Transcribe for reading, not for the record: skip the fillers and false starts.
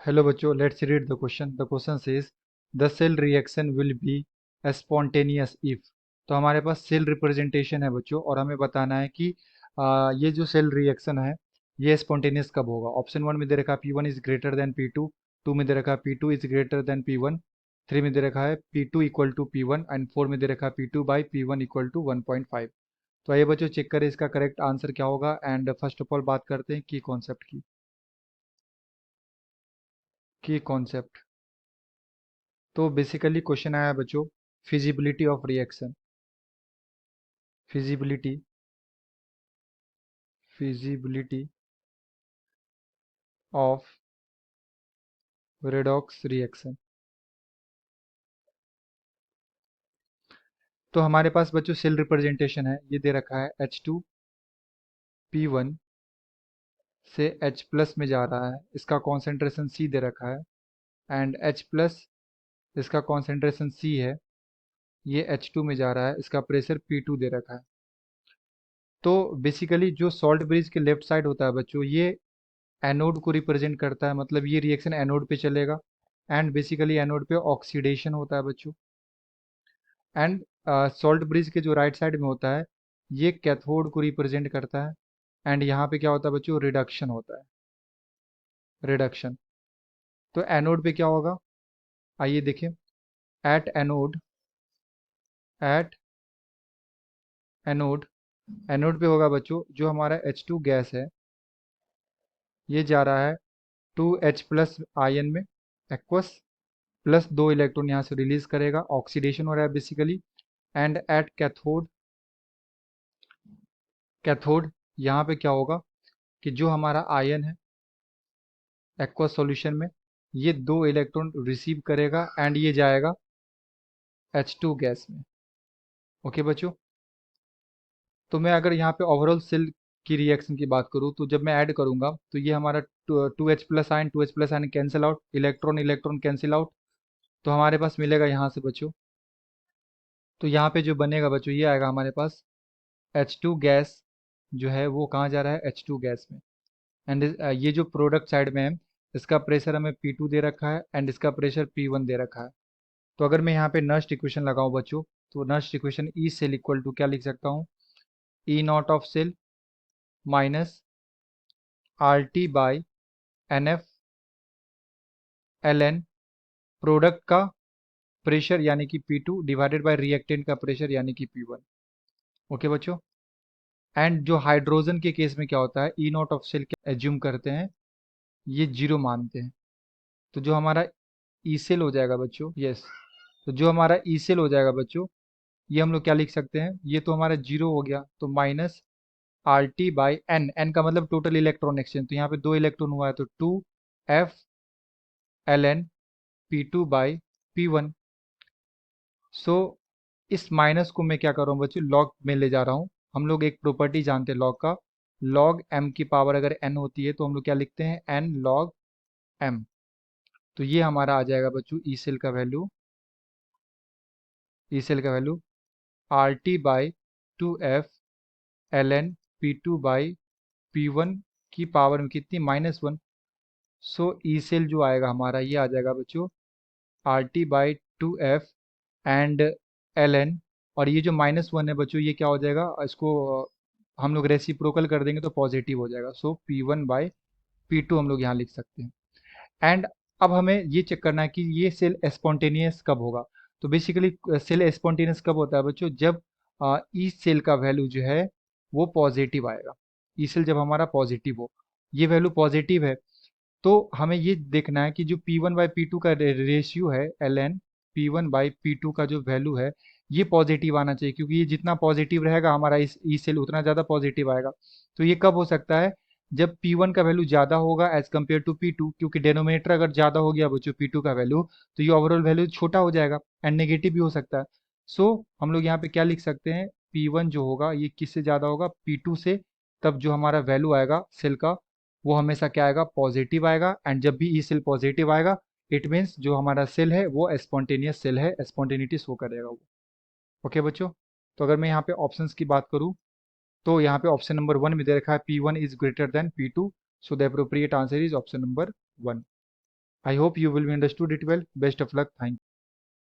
Hello बच्चों, let's read the question. The question says the cell reaction will be spontaneous if. तो हमारे पास cell representation है बच्चों और हमें बताना है कि ये जो सेल रिएक्शन है ये स्पॉन्टेनियस कब होगा। ऑप्शन वन में दे रखा है P1 is greater than P2, to में दे रखा है P2 is greater than P1, three में दे रखा है P2 equal to P1 and four में दे रखा है P2 by P1 equal to 1.5। तो आइए बच्चों चेक करें इसका करेक्ट आंसर क्या होगा। एंड फर्स्ट ऑफ ऑल बात करते हैं की कॉन्सेप्ट की कॉन्सेप्ट। तो बेसिकली क्वेश्चन आया है बच्चों, feasibility of reaction. Feasibility feasibility of redox reaction. तो हमारे पास बच्चों सेल रिप्रेजेंटेशन है, ये दे रखा है H2P1 से H प्लस में जा रहा है, इसका कॉन्सेंट्रेशन C दे रखा है एंड H प्लस इसका कॉन्सेंट्रेशन C है, ये H2 में जा रहा है, इसका प्रेशर P2 दे रखा है। तो बेसिकली जो सॉल्ट ब्रिज के लेफ्ट साइड होता है बच्चों, ये एनोड को रिप्रेजेंट करता है, मतलब ये रिएक्शन एनोड पे चलेगा एंड बेसिकली एनोड पे ऑक्सीडेशन होता है बच्चों। एंड सॉल्ट ब्रिज के जो राइट साइड में होता है ये कैथोड को रिप्रेजेंट करता है एंड यहाँ पे क्या होता है बच्चों, रिडक्शन होता है, रिडक्शन। तो एनोड पे क्या होगा, आइए देखें। At anode at anode anode पे होगा बच्चों, जो हमारा H2 गैस है ये जा रहा है 2H प्लस आयन में, एक्वस, प्लस दो इलेक्ट्रॉन यहाँ से रिलीज करेगा, ऑक्सीडेशन हो रहा है basically. And at cathode cathode यहाँ पे क्या होगा कि जो हमारा आयन है एक्वस सॉल्यूशन में, ये दो इलेक्ट्रॉन रिसीव करेगा एंड ये जाएगा H2 गैस में। ओके बच्चों, तो मैं अगर यहाँ पे ओवरऑल सेल की रिएक्शन की बात करूँ तो जब मैं ऐड करूंगा तो ये हमारा 2H plus ion cancel out, electron electron cancel out, तो हमारे पास मिलेगा यहाँ से बच्चों। तो यहाँ पे जो बनेगा बच्चों ये आएगा हमारे पास H2 गैस जो है वो कहाँ जा रहा है, H2 गैस में। एंड ये जो प्रोडक्ट साइड में है इसका प्रेशर हमें P2 दे रखा है एंड इसका प्रेशर P1 दे रखा है। तो अगर मैं यहाँ पे नस्ट इक्वेशन लगाऊं बच्चों, तो नस्ट equation E cell equal to क्या लिख सकता हूँ, E naught of cell minus R T by N F L N, product का प्रेशर यानी कि P2 डिवाइडेड बाय रिएक्टेंट का प्रेशर यानी कि P1। ओके बच्चों, एंड जो हाइड्रोजन के केस में क्या होता है, ई नॉट ऑफ सेल क्या एज्यूम करते हैं, ये जीरो मानते हैं। तो जो हमारा ई सेल हो जाएगा बच्चों, यस, तो जो हमारा ई सेल हो जाएगा बच्चों, ये हम लोग क्या लिख सकते हैं, ये तो हमारा जीरो हो गया, तो minus R T by N, N का मतलब टोटल इलेक्ट्रॉन एक्सचेंज, तो यहाँ पे दो इलेक्ट्रॉन हुआ है तो 2F Ln P2/P1। सो इस माइनस को मैं क्या कर रहा हूँ बच्चों, लॉग में ले जा रहा हूँ। हम लोग एक प्रॉपर्टी जानते हैं लॉग का, लॉग m की पावर अगर n होती है तो हम लोग क्या लिखते हैं, n log m। तो ये हमारा आ जाएगा बच्चों ई सेल का वैल्यू, ई सेल का value are T by 2F Ln P2/P1 की पावर में कितनी, -1। सो ई सेल जो आएगा हमारा ये आ जाएगा बच्चों are T by 2F and Ln, और ये जो -1 है बच्चों ये क्या हो जाएगा, इसको हम लोग रेसिप्रोकल कर देंगे तो पॉजिटिव हो जाएगा। सो P1/P2 हम लोग यहाँ लिख सकते हैं। एंड अब हमें ये चेक करना है कि ये सेल स्पॉन्टेनियस कब होगा। तो बेसिकली सेल स्पॉन्टेनियस कब होता है बच्चों, जब ई सेल का वैल्यू जो है वो पॉजिटिव आएगा। ई सेल जब हमारा पॉजिटिव हो, ये वैल्यू पॉजिटिव है, तो हमें ये देखना है कि जो P1/P2 का रेशियो है Ln P1/P2 का जो वैल्यू है ये पॉजिटिव आना चाहिए, क्योंकि ये जितना पॉजिटिव रहेगा हमारा इस ई सेल उतना ज़्यादा पॉजिटिव आएगा। तो ये कब हो सकता है, जब P1 का वैल्यू ज़्यादा होगा एज कम्पेयर टू P2, क्योंकि डेनोमिनेटर अगर ज़्यादा हो गया बच्चों P2 का वैल्यू तो ये ओवरऑल वैल्यू छोटा हो जाएगा एंड नेगेटिव भी हो सकता है। सो हम लोग यहाँ पे क्या लिख सकते हैं, P1 जो होगा ये किससे ज़्यादा होगा, P2 से, तब जो हमारा वैल्यू आएगा सेल का वो हमेशा क्या आएगा, पॉजिटिव आएगा। एंड जब भी ई सेल पॉजिटिव आएगा इट मीन्स जो हमारा सेल है वो स्पॉन्टेनियस सेल है, स्पॉन्टेनिटी शो करेगा वो। ओके बच्चों, तो अगर मैं यहाँ पे ऑप्शंस की बात करूँ तो यहाँ पे ऑप्शन नंबर 1 में दे रखा है P1 is greater than P2, so the appropriate answer is option number 1। I hope you will be understood it well. Best of luck. Thank you.